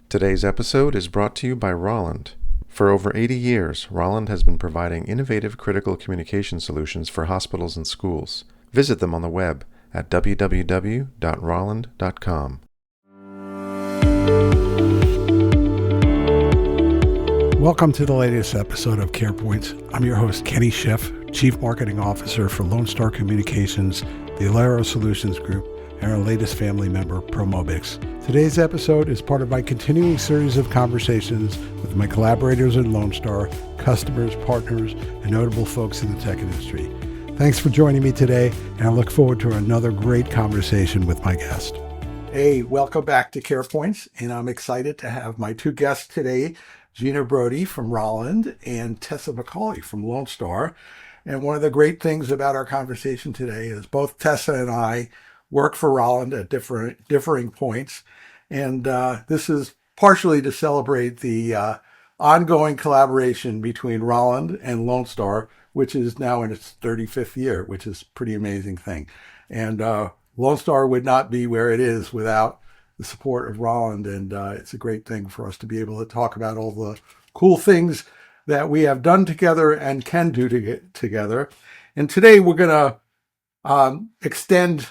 Today's episode is brought to you by Rauland. For over 80 years, Rauland has been providing innovative critical communication solutions for hospitals and schools. Visit them on the web at www.rauland.com. Welcome to the latest episode of CarePoints. I'm your host, Kenny Schiff, Chief Marketing Officer for Lone Star Communications, the Alero Solutions Group, and our latest family member, Promobix. Today's episode is part of my continuing series of conversations with my collaborators at Lone Star, customers, partners, and notable folks in the tech industry. Thanks for joining me today, and I look forward to another great conversation with my guest. Hey, welcome back to CarePoints, and I'm excited to have my two guests today, Gina Brody from Rauland and Tessa McAuley from Lone Star. And one of the great things about our conversation today is both Tessa and I work for Rauland at differing points. And this is partially to celebrate the ongoing collaboration between Rauland and Lone Star, which is now in its 35th year, which is a pretty amazing thing. And Lone Star would not be where it is without the support of Rauland. And it's a great thing for us to be able to talk about all the cool things that we have done together and can do together. And today we're going to extend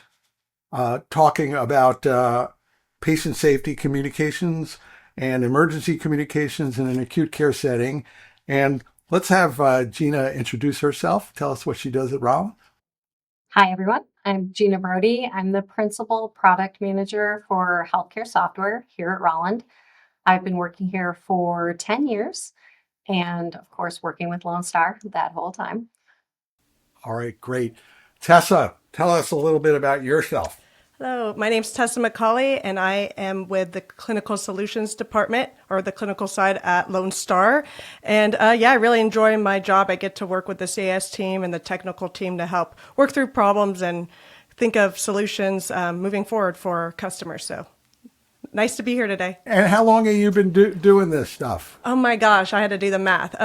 talking about patient safety communications and emergency communications in an acute care setting. And let's have Gina introduce herself. Tell us what she does at Rauland. Hi, everyone. I'm Gina Brody. I'm the Principal Product Manager for Healthcare Software here at Rauland. I've been working here for 10 years and, of course, working with Lone Star that whole time. All right, great. Tessa, tell us a little bit about yourself. Hello, my name's Tessa McAuley, and I am with the Clinical Solutions Department, or the clinical side at Lone Star. And I really enjoy my job. I get to work with the CS team and the technical team to help work through problems and think of solutions moving forward for our customers. So nice to be here today. And how long have you been doing this stuff? Oh my gosh, I had to do the math.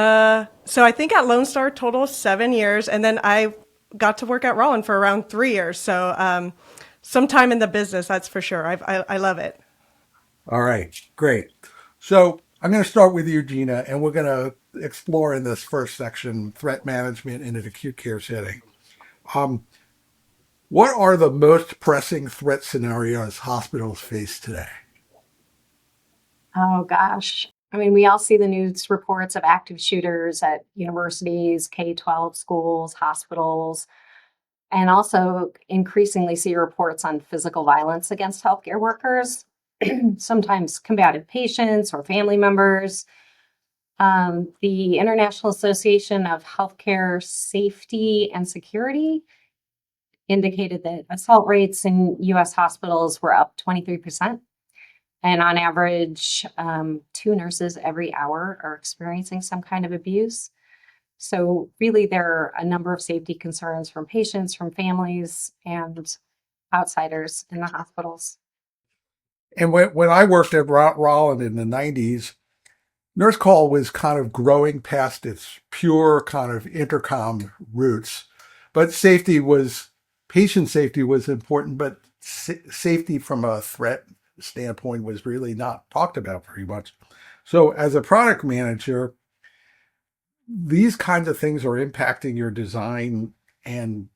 So I think at Lone Star, total 7 years, and then I got to work at Rauland for around 3 years. So some time in the business, that's for sure. I love it. All right, great. So I'm going to start with you, Gina, and we're going to explore in this first section threat management in an acute care setting. What are the most pressing threat scenarios hospitals face today? Oh, gosh. I mean, we all see the news reports of active shooters at universities, K-12 schools, hospitals, and also increasingly see reports on physical violence against healthcare workers, sometimes combative patients or family members. The International Association of Healthcare Safety and Security indicated that assault rates in U.S. hospitals were up 23%. And on average, 2 nurses every hour are experiencing some kind of abuse. So really, there are a number of safety concerns from patients, from families, and outsiders in the hospitals. And when I worked at Rauland in the 90s, nurse call was kind of growing past its pure kind of intercom roots. But patient safety was important, but safety from a threat standpoint was really not talked about very much. So as a product manager, these kinds of things are impacting your design and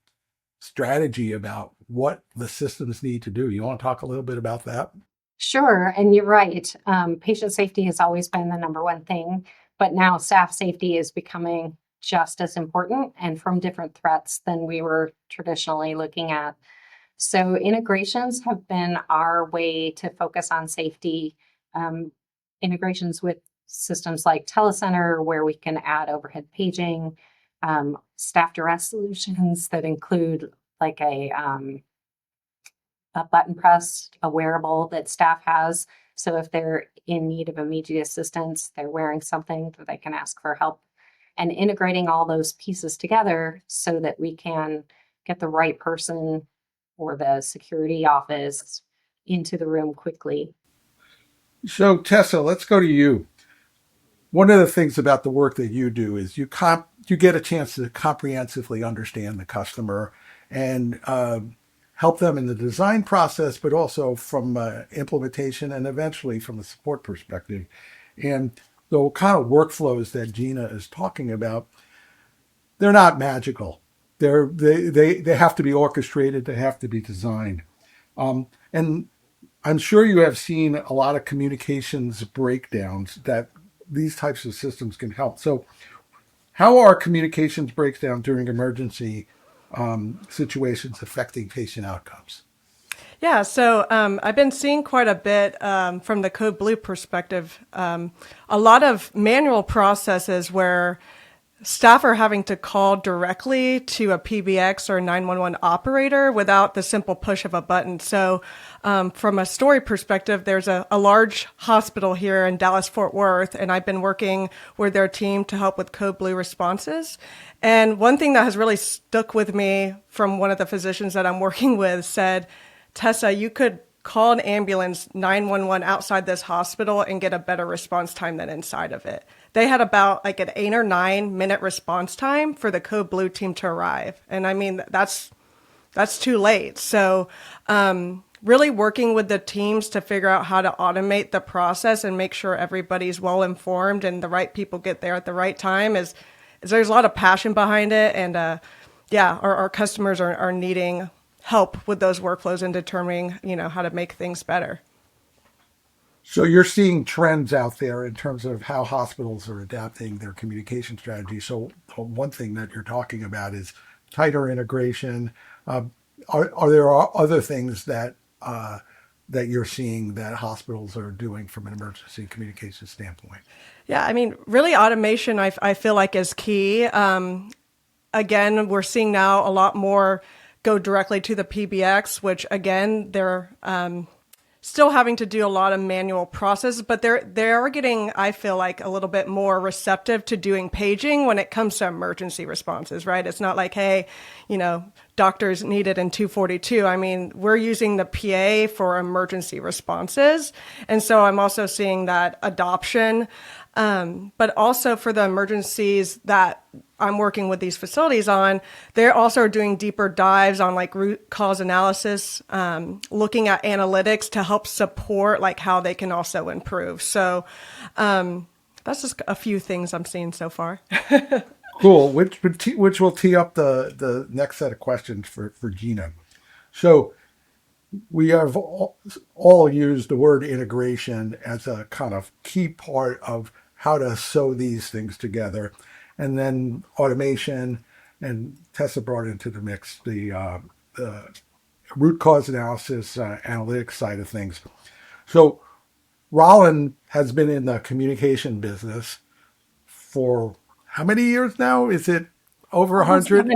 strategy about what the systems need to do. You want to talk a little bit about that? Sure, and you're right. Patient safety has always been the number one thing, but now staff safety is becoming just as important and from different threats than we were traditionally looking at. So integrations have been our way to focus on safety. Integrations with systems like Telecenter, where we can add overhead paging, staff duress solutions that include like a button press, a wearable that staff has. So if they're in need of immediate assistance, they're wearing something that they can ask for help, and integrating all those pieces together so that we can get the right person or the security office into the room quickly. So Tessa, let's go to you. One of the things about the work that you do is you get a chance to comprehensively understand the customer and help them in the design process, but also from implementation and eventually from a support perspective. And the kind of workflows that Gina is talking about, they're not magical. They have to be orchestrated. They have to be designed. And I'm sure you have seen a lot of communications breakdowns that these types of systems can help. So how are communications breakdown during emergency situations affecting patient outcomes? Yeah, so I've been seeing quite a bit from the Code Blue perspective, a lot of manual processes where staff are having to call directly to a PBX or 911 operator without the simple push of a button. So from a story perspective, there's a large hospital here in Dallas-Fort Worth, and I've been working with their team to help with Code Blue responses. And one thing that has really stuck with me from one of the physicians that I'm working with said, Tessa, you could call an ambulance 911 outside this hospital and get a better response time than inside of it. They had about like an 8 or 9 minute response time for the Code Blue team to arrive. And I mean, that's too late. So, really working with the teams to figure out how to automate the process and make sure everybody's well informed and the right people get there at the right time is there's a lot of passion behind it. And, our customers are needing help with those workflows and determining, how to make things better. So you're seeing trends out there in terms of how hospitals are adapting their communication strategy. So one thing that you're talking about is tighter integration. Are there other things that that you're seeing that hospitals are doing from an emergency communication standpoint? Yeah, I mean, really automation, I feel like is key. Again, we're seeing now a lot more go directly to the PBX, which again, they're still having to do a lot of manual processes, but they are getting, I feel like, a little bit more receptive to doing paging when it comes to emergency responses, right? It's not like, hey, doctors needed in 242. I mean, we're using the PA for emergency responses. And so I'm also seeing that adoption. But also for the emergencies that I'm working with these facilities on, they're also doing deeper dives on like root cause analysis, looking at analytics to help support like how they can also improve. So that's just a few things I'm seeing so far. Cool. Which will tee up the next set of questions for Gina. So we have all used the word integration as a kind of key part of how to sew these things together. And then automation, and Tessa brought into the mix the root cause analysis, analytics side of things. So Rauland has been in the communication business for how many years now? Is it over 100?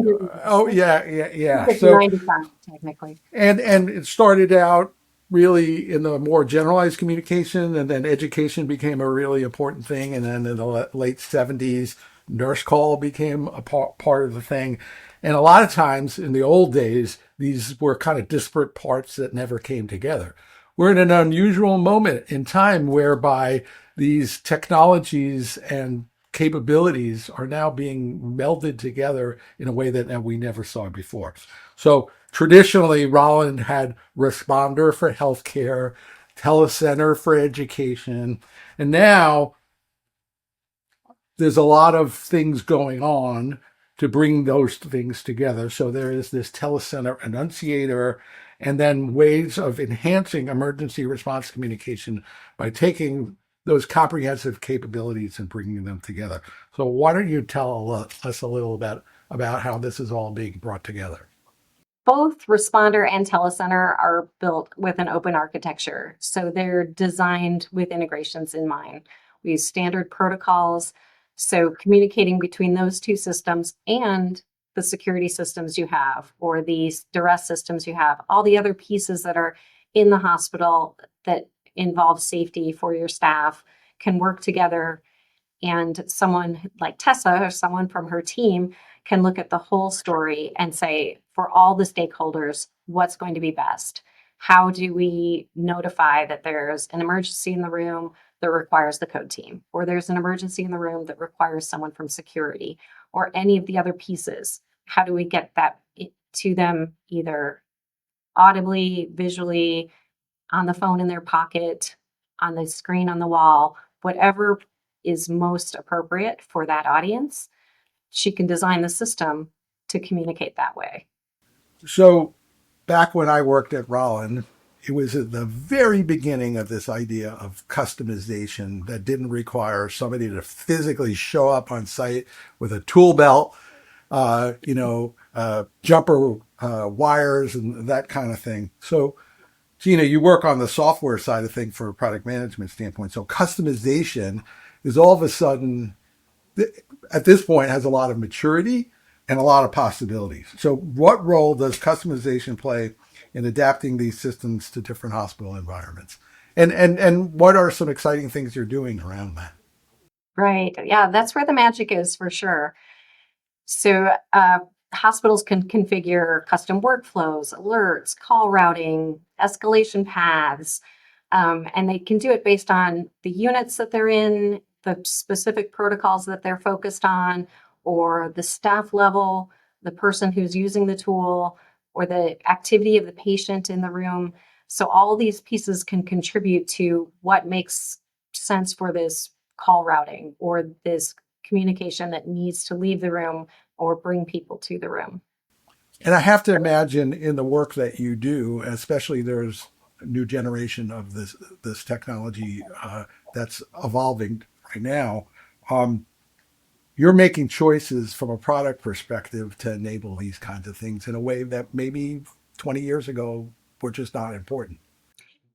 Oh, yeah. So 95, technically. And it started out really in the more generalized communication, and then education became a really important thing. And then in the late 70s, nurse call became a part of the thing. And a lot of times in the old days, these were kind of disparate parts that never came together. We're in an unusual moment in time whereby these technologies and capabilities are now being melded together in a way that we never saw before. So traditionally, Rauland had Responder for healthcare, Telecenter for education, and now there's a lot of things going on to bring those things together. So there is this Telecenter Annunciator, and then ways of enhancing emergency response communication by taking those comprehensive capabilities and bringing them together. So why don't you tell us a little about how this is all being brought together? Both Responder and Telecenter are built with an open architecture. So they're designed with integrations in mind. We use standard protocols. So communicating between those two systems and the security systems you have, or the duress systems you have, all the other pieces that are in the hospital that involve safety for your staff can work together. And someone like Tessa or someone from her team can look at the whole story and say, for all the stakeholders, what's going to be best? How do we notify that there's an emergency in the room that requires the code team, or there's an emergency in the room that requires someone from security, or any of the other pieces? How do we get that to them either audibly, visually, on the phone in their pocket, on the screen on the wall, whatever is most appropriate for that audience, she can design the system to communicate that way. So back when I worked at Rauland, it was at the very beginning of this idea of customization that didn't require somebody to physically show up on site with a tool belt, jumper wires and that kind of thing. So, Gina, you work on the software side of things for a product management standpoint. So customization is all of a sudden, at this point, has a lot of maturity and a lot of possibilities. So what role does customization play in adapting these systems to different hospital environments? And what are some exciting things you're doing around that? Right. Yeah, that's where the magic is for sure. So hospitals can configure custom workflows, alerts, call routing, escalation paths, and they can do it based on the units that they're in, the specific protocols that they're focused on, or the staff level, the person who's using the tool, or the activity of the patient in the room. So all these pieces can contribute to what makes sense for this call routing or this communication that needs to leave the room or bring people to the room. And I have to imagine in the work that you do, especially there's a new generation of this technology that's evolving right now. You're making choices from a product perspective to enable these kinds of things in a way that maybe 20 years ago were just not important.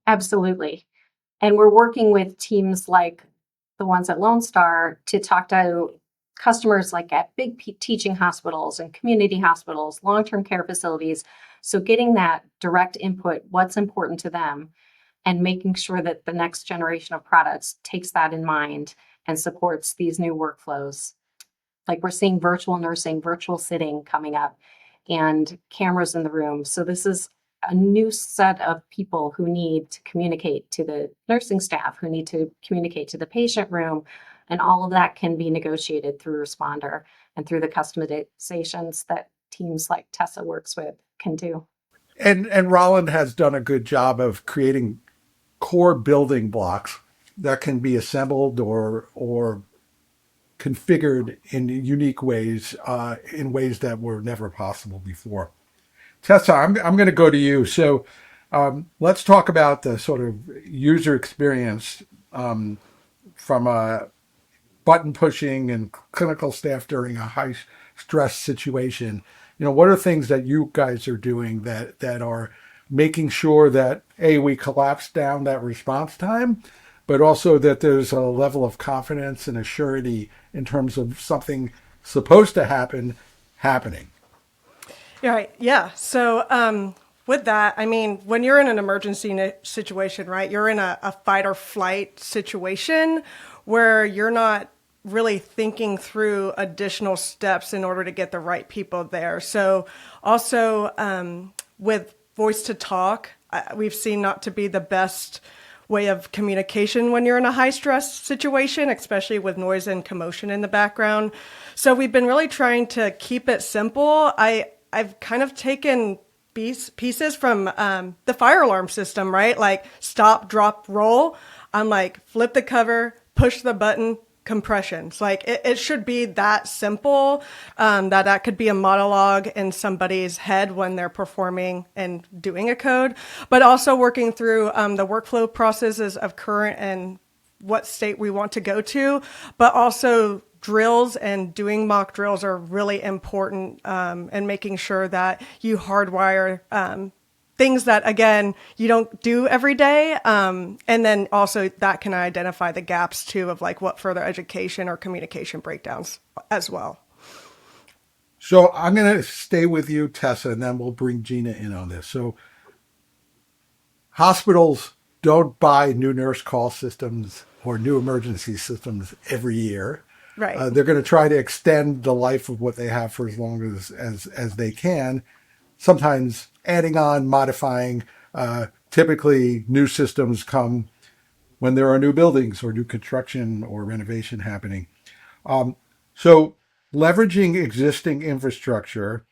Absolutely. And we're working with teams like the ones at Lone Star to talk to customers like at big teaching hospitals and community hospitals, long-term care facilities. So getting that direct input, what's important to them, and making sure that the next generation of products takes that in mind and supports these new workflows. Like we're seeing virtual nursing, virtual sitting coming up, and cameras in the room. So this is a new set of people who need to communicate to the nursing staff, who need to communicate to the patient room, and all of that can be negotiated through Responder and through the customizations that teams like Tessa works with can do. And Rauland has done a good job of creating core building blocks that can be assembled or configured in unique ways, in ways that were never possible before. Tessa, I'm going to go to you. So let's talk about the sort of user experience from a button pushing and clinical staff during a high stress situation. What are things that you guys are doing that are making sure that we collapse down that response time, but also that there's a level of confidence and assurity in terms of something supposed to happen happening? Right. Yeah. So with that, I mean, when you're in an emergency situation, right, you're in a fight or flight situation where you're not really thinking through additional steps in order to get the right people there. So also with voice to talk, we've seen not to be the best way of communication when you're in a high stress situation, especially with noise and commotion in the background. So we've been really trying to keep it simple. I've kind of taken pieces from the fire alarm system, right? Like stop, drop, roll. I'm like, flip the cover, push the button, compressions. Like it should be that simple, that could be a monologue in somebody's head when they're performing and doing a code, but also working through the workflow processes of current and what state we want to go to, but also drills and doing mock drills are really important, and making sure that you hardwire things that, again, you don't do every day. And then also that can identify the gaps too of like what further education or communication breakdowns as well. So I'm going to stay with you, Tessa, and then we'll bring Gina in on this. So hospitals don't buy new nurse call systems or new emergency systems every year. Right. They're going to try to extend the life of what they have for as long as they can, sometimes adding on, modifying. Typically, new systems come when there are new buildings or new construction or renovation happening. So leveraging existing infrastructure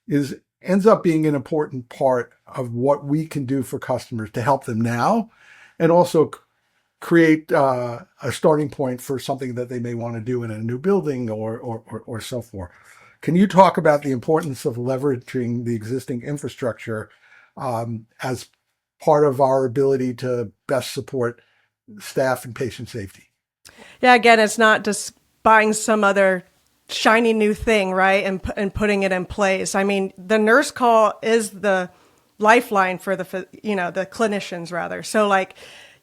is ends up being an important part of what we can do for customers to help them now, and also create a starting point for something that they may want to do in a new building or so forth. Can you talk about the importance of leveraging the existing infrastructure as part of our ability to best support staff and patient safety? Yeah, again, it's not just buying some other shiny new thing, right? And putting it in place. I mean, the nurse call is the lifeline for the clinicians rather. So like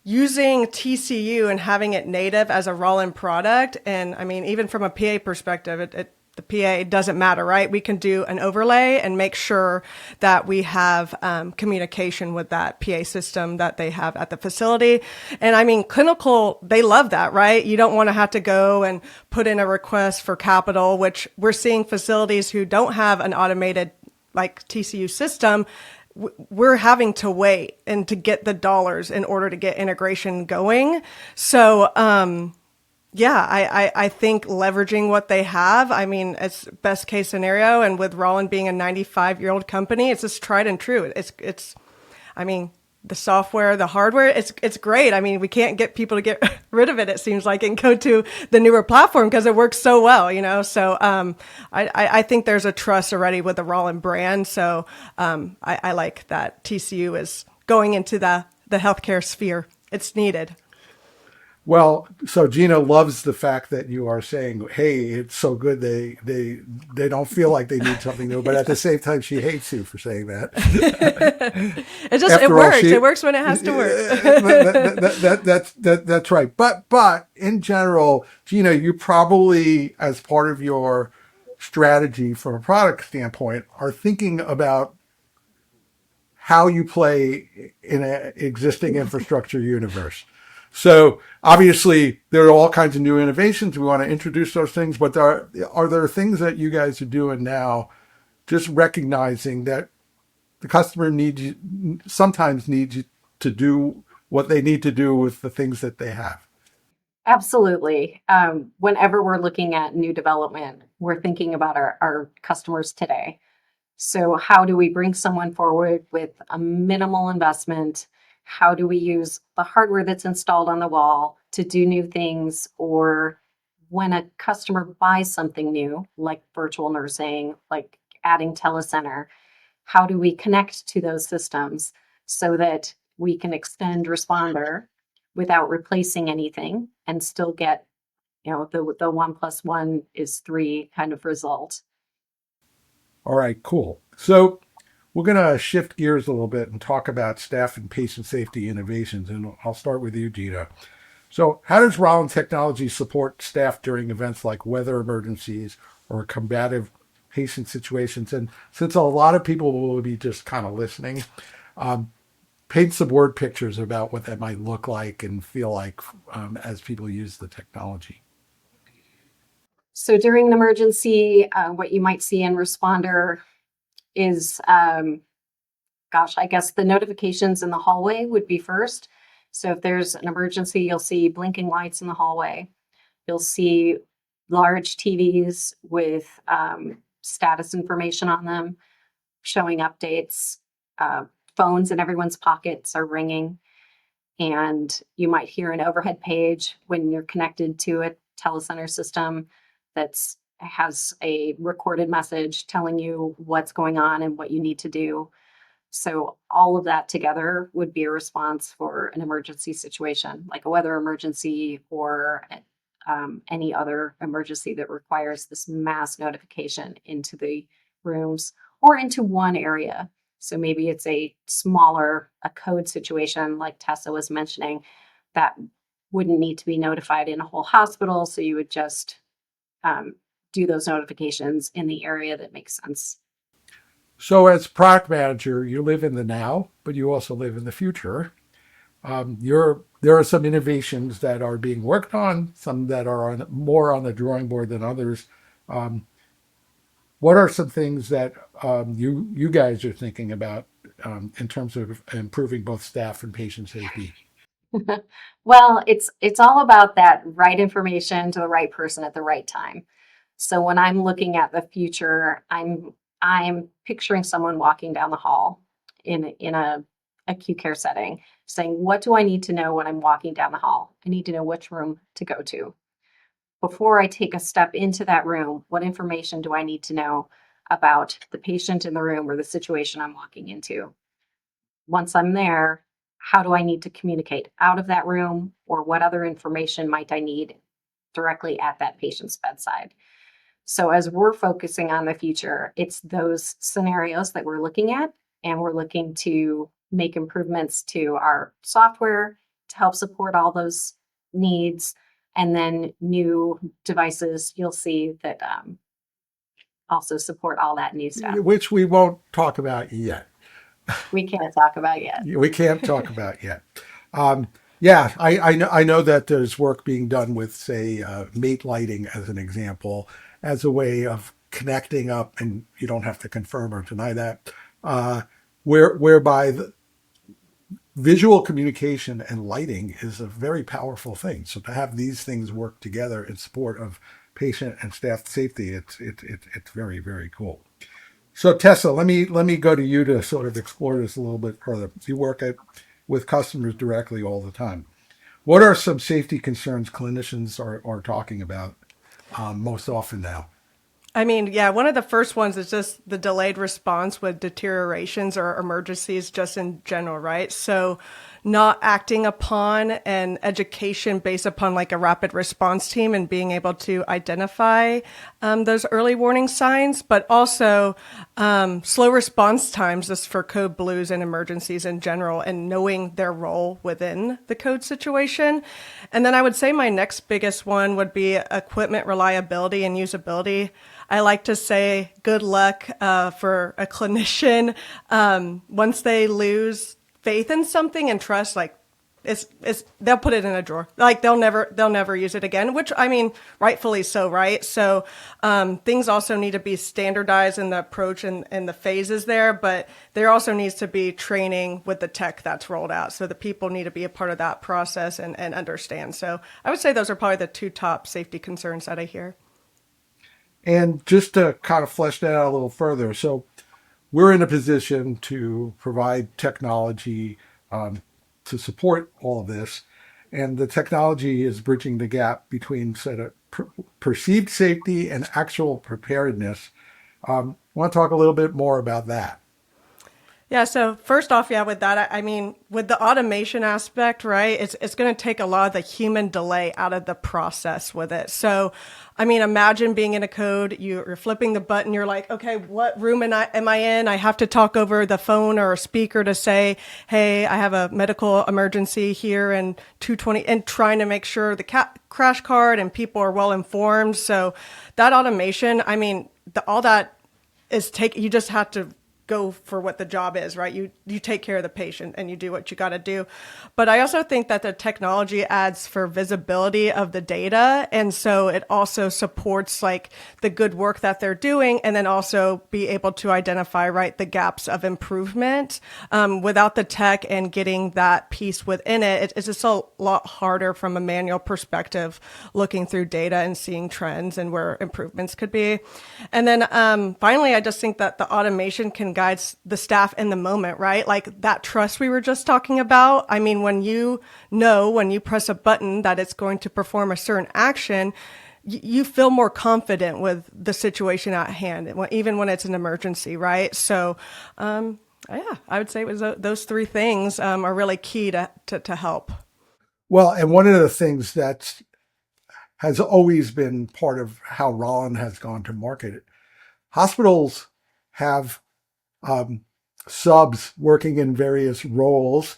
using TCU and having it native as a Rauland product. And I mean, even from a PA perspective, the PA doesn't matter, right? We can do an overlay and make sure that we have communication with that PA system that they have at the facility. And I mean, clinical, they love that, right? You don't want to have to go and put in a request for capital, which we're seeing facilities who don't have an automated like TCU system. We're having to wait and to get the dollars in order to get integration going. So, yeah, I think leveraging what they have, I mean, it's best case scenario. And with Rauland being a 95-year-old company, it's just tried and true. I mean, the software, the hardware, it's great. I mean, we can't get people to get rid of it, it seems like, and go to the newer platform because it works so well, you know? So, I think there's a trust already with the Rauland brand. So, I like that TCU is going into the healthcare sphere. It's needed. Well, so Gina loves the fact that you are saying, "Hey, it's so good they don't feel like they need something new," but at the same time, she hates you for saying that. It works. It works when it has to work. That's right. But in general, Gina, you probably, as part of your strategy from a product standpoint, are thinking about how you play in an existing infrastructure universe. So obviously there are all kinds of new innovations. We want to introduce those things, but are there things that you guys are doing now, just recognizing that the customer sometimes needs you to do what they need to do with the things that they have? Absolutely. Whenever we're looking at new development, we're thinking about our customers today. So how do we bring someone forward with a minimal investment? How do we use the hardware that's installed on the wall to do new things? Or when a customer buys something new, like virtual nursing, like adding telecenter, how do we connect to those systems so that we can extend responder without replacing anything and still get, the 1+1 is 3 kind of result? All right, cool. So we're going to shift gears a little bit and talk about staff and patient safety innovations. And I'll start with you, Gina. So how does Rauland Technology support staff during events like weather emergencies or combative patient situations? And since a lot of people will be just kind of listening, paint some word pictures about what that might look like and feel like as people use the technology. So during an emergency, what you might see in responder is, I guess the notifications in the hallway would be first. So if there's an emergency, you'll see blinking lights in the hallway. You'll see large TVs with status information on them, showing updates. Phones in everyone's pockets are ringing. And you might hear an overhead page when you're connected to a telecenter system that has a recorded message telling you what's going on and what you need to do. So all of that together would be a response for an emergency situation, like a weather emergency or any other emergency that requires this mass notification into the rooms or into one area. So maybe it's a code situation like Tessa was mentioning that wouldn't need to be notified in a whole hospital. So you would just do those notifications in the area that makes sense. So as product manager, you live in the now, but you also live in the future. There are some innovations that are being worked on, some that are more on the drawing board than others. What are some things that you guys are thinking about in terms of improving both staff and patient safety? Well, it's all about that right information to the right person at the right time. So when I'm looking at the future, I'm picturing someone walking down the hall in a acute care setting, saying, what do I need to know when I'm walking down the hall? I need to know which room to go to. Before I take a step into that room, what information do I need to know about the patient in the room or the situation I'm walking into? Once I'm there, how do I need to communicate out of that room, or what other information might I need directly at that patient's bedside? So as we're focusing on the future, it's those scenarios that we're looking at, and we're looking to make improvements to our software to help support all those needs. And then new devices you'll see that also support all that new stuff. Which we won't talk about yet. We can't talk about yet. We can't talk about yet. Yeah, I know that there's work being done with, say, mate lighting as an example, as a way of connecting up, and you don't have to confirm or deny that, whereby the visual communication and lighting is a very powerful thing. So to have these things work together in support of patient and staff safety, it's very, very cool. So Tessa, let me go to you to sort of explore this a little bit further. You work with customers directly all the time. What are some safety concerns clinicians are talking about most often now? I mean, yeah, one of the first ones is just the delayed response with deteriorations or emergencies just in general, right? So not acting upon and education based upon like a rapid response team and being able to identify those early warning signs, but also slow response times just for code blues and emergencies in general, and knowing their role within the code situation. And then I would say my next biggest one would be equipment reliability and usability. I like to say good luck for a clinician once they lose faith in something and trust. Like it's they'll put it in a drawer. Like they'll never use it again. Which, I mean, rightfully so, right? So things also need to be standardized in the approach and the phases there, but there also needs to be training with the tech that's rolled out. So the people need to be a part of that process and understand. So I would say those are probably the two top safety concerns that I hear. And just to kind of flesh that out a little further, so we're in a position to provide technology to support all of this. And the technology is bridging the gap between sort of perceived safety and actual preparedness. I want to talk a little bit more about that. Yeah, so first off, yeah, with that, I mean, with the automation aspect, right, it's going to take a lot of the human delay out of the process with it. So, I mean, imagine being in a code, you're flipping the button, you're like, okay, what room am I in? I have to talk over the phone or a speaker to say, hey, I have a medical emergency here and 220, and trying to make sure the crash card and people are well informed. So that automation, I mean, all that is you just have to go for what the job is, right? You take care of the patient and you do what you got to do. But I also think that the technology adds for visibility of the data. And so it also supports like the good work that they're doing, and then also be able to identify, right, the gaps of improvement. Without the tech and getting that piece within it's just a lot harder from a manual perspective, looking through data and seeing trends and where improvements could be. And then finally, I just think that the automation can guide the staff in the moment, right? Like that trust we were just talking about. I mean, when you press a button that it's going to perform a certain action, you feel more confident with the situation at hand, even when it's an emergency, right? So, yeah, I would say it was those three things are really key to help. Well, and one of the things that has always been part of how Rauland has gone to market, hospitals have subs working in various roles.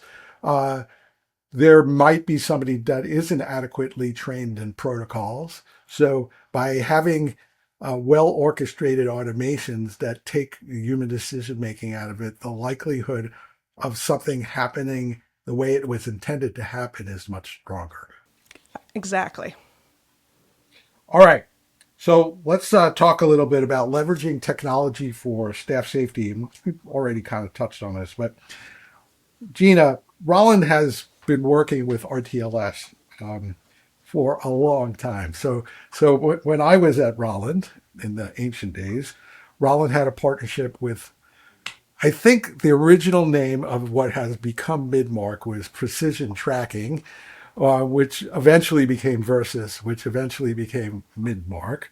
There might be somebody that isn't adequately trained in protocols. So by having well orchestrated automations that take human decision making out of it, the likelihood of something happening the way it was intended to happen is much stronger. Exactly. All right. So let's talk a little bit about leveraging technology for staff safety. We've already kind of touched on this, but Gina, Rauland has been working with RTLS for a long time. So when I was at Rauland in the ancient days, Rauland had a partnership with I think the original name of what has become Midmark was Precision Tracking, which eventually became Versus, which eventually became Midmark.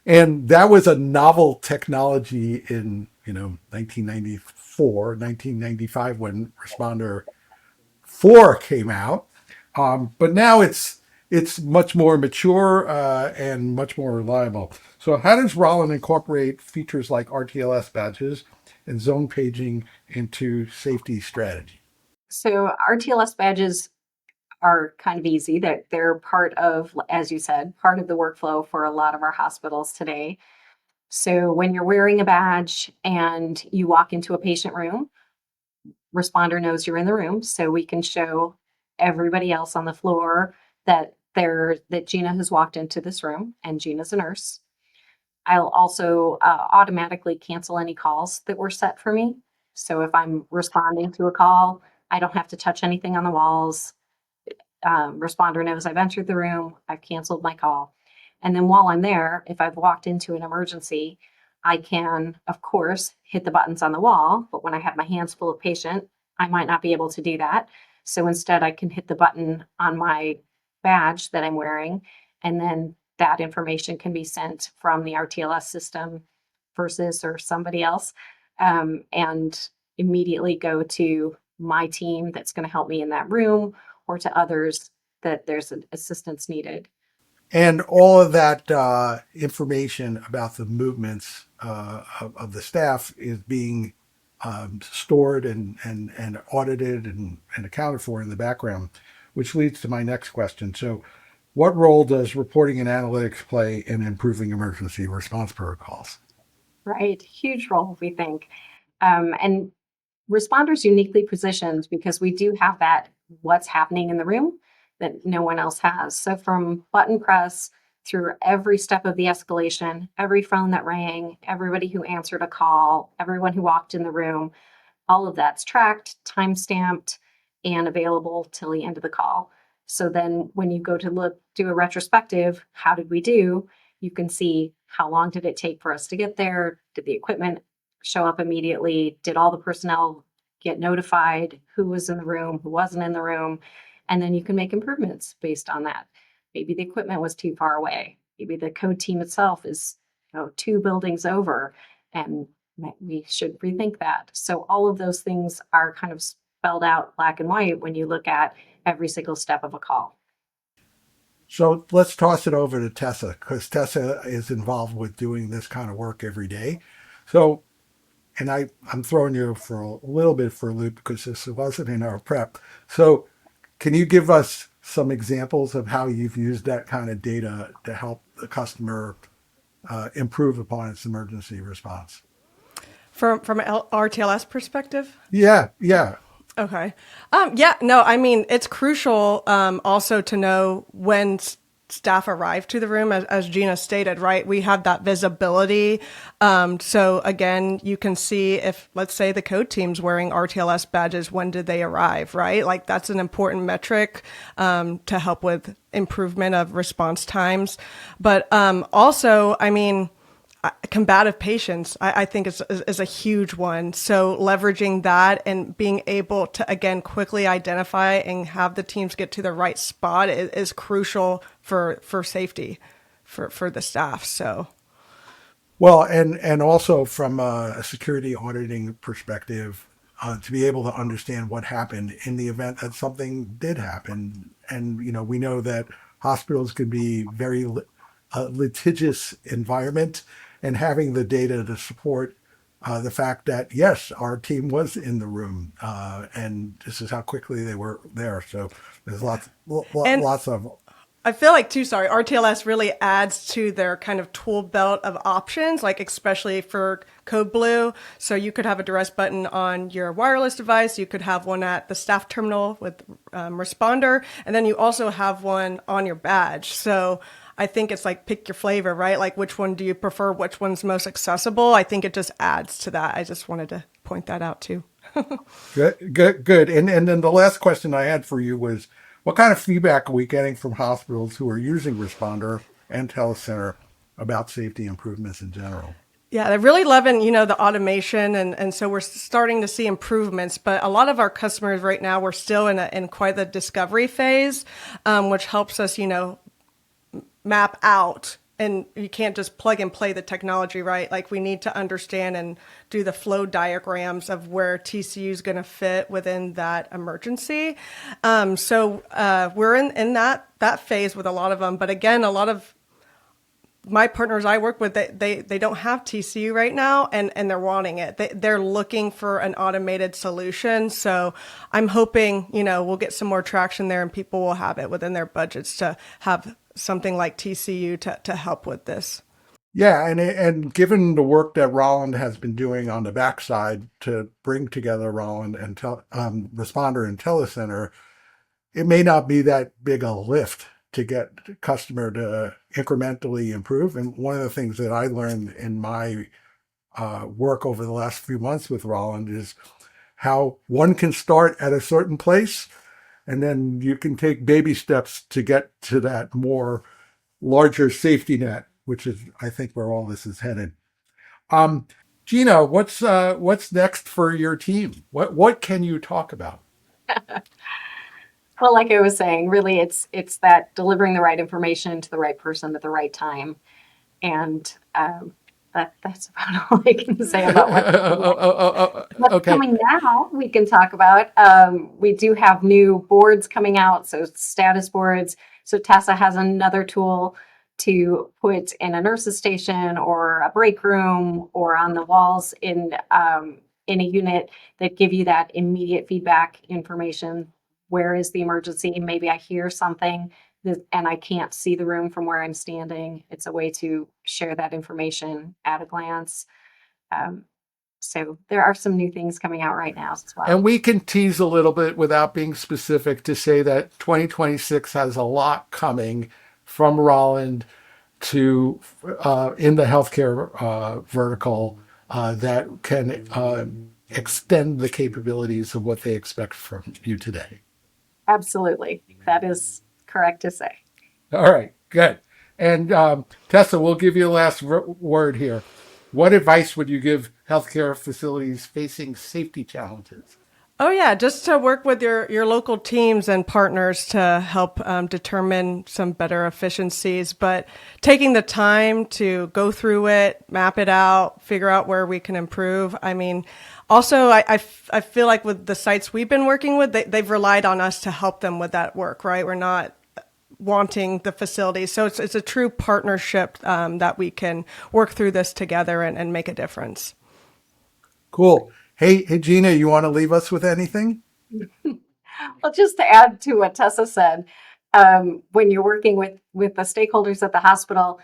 And that was a novel technology in, 1994, 1995 when Responder 4 came out. But now it's much more mature and much more reliable. So how does Rauland incorporate features like RTLS badges and zone paging into safety strategy? So RTLS badges are kind of easy. They're part of, as you said, part of the workflow for a lot of our hospitals today. So when you're wearing a badge and you walk into a patient room, responder knows you're in the room, so we can show everybody else on the floor that Gina has walked into this room and Gina's a nurse. I'll also automatically cancel any calls that were set for me. So if I'm responding to a call, I don't have to touch anything on the walls. Responder knows I've entered the room, I've canceled my call. And then while I'm there, if I've walked into an emergency, I can, of course, hit the buttons on the wall. But when I have my hands full of patient, I might not be able to do that. So instead, I can hit the button on my badge that I'm wearing, and then that information can be sent from the RTLS system versus or somebody else, and immediately go to my team that's going to help me in that room or to others that there's assistance needed. And all of that information about the movements of the staff is being stored and audited and accounted for in the background, which leads to my next question. So, what role does reporting and analytics play in improving emergency response protocols? Right, huge role, we think. And responders uniquely positioned because we do have that what's happening in the room that no one else has. So from button press through every step of the escalation, every phone that rang, everybody who answered a call, everyone who walked in the room, all of that's tracked, time stamped, and available till the end of the call. So then when you go to do a retrospective, how did we do? You can see how long did it take for us to get there? Did the equipment show up immediately? Did all the personnel get notified? Who was in the room? Who wasn't in the room? And then you can make improvements based on that. Maybe the equipment was too far away. Maybe the code team itself is 2 buildings over, and we should rethink that. So all of those things are kind of spelled out black and white when you look at every single step of a call. So let's toss it over to Tessa, because Tessa is involved with doing this kind of work every day. So, and I'm throwing you for a little bit for a loop because this wasn't in our prep. So can you give us some examples of how you've used that kind of data to help the customer improve upon its emergency response? From an RTLS perspective? Yeah. Okay. Yeah, no, I mean, it's crucial also to know when staff arrive to the room, as Gina stated, right? We have that visibility. So again, you can see if, let's say, the code team's wearing RTLS badges, when did they arrive, right? Like that's an important metric to help with improvement of response times. But also, I mean, combative patients, I think is a huge one. So leveraging that and being able to, again, quickly identify and have the teams get to the right spot is crucial for safety for the staff. So, well, and also from a security auditing perspective, to be able to understand what happened in the event that something did happen. And, we know that hospitals can be very litigious environment, and having the data to support the fact that, yes, our team was in the room and this is how quickly they were there. So there's lots of. I feel like too, RTLS really adds to their kind of tool belt of options, like especially for Code Blue. So you could have a duress button on your wireless device. You could have one at the staff terminal with Responder. And then you also have one on your badge. So I think it's like pick your flavor, right? Like which one do you prefer? Which one's most accessible? I think it just adds to that. I just wanted to point that out too. Good. And then the last question I had for you was, what kind of feedback are we getting from hospitals who are using Responder and Telecenter about safety improvements in general? Yeah, they're really loving, the automation. And so we're starting to see improvements. But a lot of our customers right now, we're still in quite the discovery phase, which helps us, map out. And you can't just plug and play the technology, right? Like we need to understand and do the flow diagrams of where TCU is going to fit within that emergency. So we're in that phase with a lot of them. But again, a lot of my partners I work with, they don't have TCU right now, and they're wanting it. They're looking for an automated solution. So I'm hoping, we'll get some more traction there and people will have it within their budgets to have something like TCU to help with this. Yeah, and given the work that Rauland has been doing on the backside to bring together Rauland and Responder and Telecenter, it may not be that big a lift to get the customer to incrementally improve. And one of the things that I learned in my work over the last few months with Rauland is how one can start at a certain place, and then you can take baby steps to get to that more larger safety net, which is, I think, where all this is headed. Gina, what's next for your team? What can you talk about? Well, like I was saying, really, it's that delivering the right information to the right person at the right time, and that's about all I can say about what's coming now. We can talk about. We do have new boards coming out, so status boards. So Tessa has another tool to put in a nurse's station or a break room or on the walls in a unit that give you that immediate feedback information. Where is the emergency? Maybe I hear something and I can't see the room from where I'm standing. It's a way to share that information at a glance. So there are some new things coming out right now as well. And we can tease a little bit without being specific to say that 2026 has a lot coming from Rauland to in the healthcare vertical that can extend the capabilities of what they expect from you today. Absolutely. That is correct to say. All right, good. And Tessa, we'll give you the last word here. What advice would you give healthcare facilities facing safety challenges? Oh, yeah, just to work with your local teams and partners to help determine some better efficiencies, but taking the time to go through it, map it out, figure out where we can improve. I mean, also, I feel like with the sites we've been working with, they've relied on us to help them with that work, right? We're not wanting the facility. So it's a true partnership that we can work through this together and make a difference. Cool. Hey, Gina, you want to leave us with anything? Well, just to add to what Tessa said, when you're working with the stakeholders at the hospital,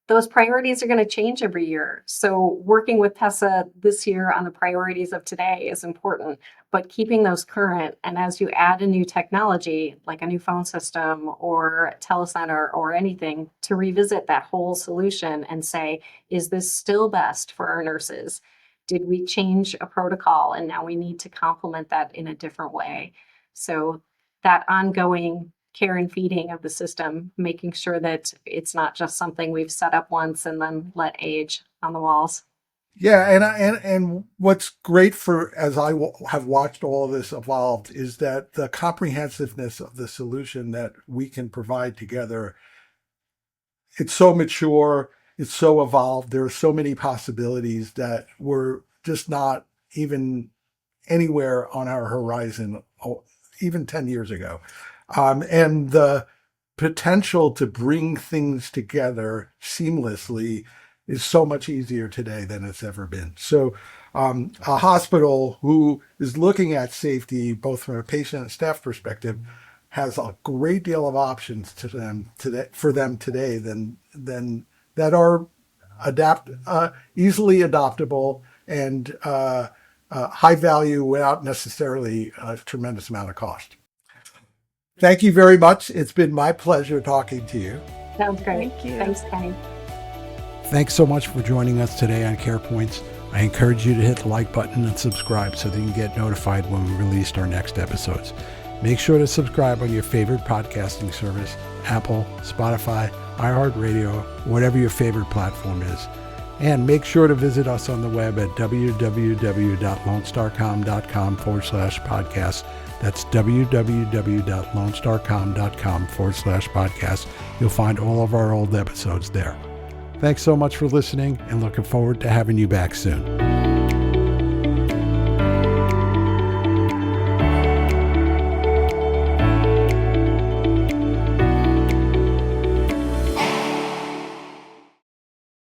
those priorities are going to change every year. So working with Tessa this year on the priorities of today is important, but keeping those current. And as you add a new technology, like a new phone system or telecenter or anything, to revisit that whole solution and say, is this still best for our nurses? Did we change a protocol and now we need to complement that in a different way? So that ongoing care and feeding of the system, making sure that it's not just something we've set up once and then let age on the walls. Yeah, and what's great as I have watched all of this evolve is that the comprehensiveness of the solution that we can provide together, it's so mature, it's so evolved, there are so many possibilities that were just not even anywhere on our horizon, even 10 years ago. And the potential to bring things together seamlessly is so much easier today than it's ever been. So a hospital who is looking at safety, both from a patient and staff perspective, has a great deal of options for them today than that are easily adoptable and high value without necessarily a tremendous amount of cost. Thank you very much. It's been my pleasure talking to you. Sounds great. Thank you. Thanks, Kenny. Thanks so much for joining us today on CarePoints. I encourage you to hit the like button and subscribe so that you can get notified when we release our next episodes. Make sure to subscribe on your favorite podcasting service, Apple, Spotify, iHeartRadio, whatever your favorite platform is. And make sure to visit us on the web at www.lonestarcom.com/podcast. That's www.lonestarcom.com/podcast. You'll find all of our old episodes there. Thanks so much for listening, and looking forward to having you back soon.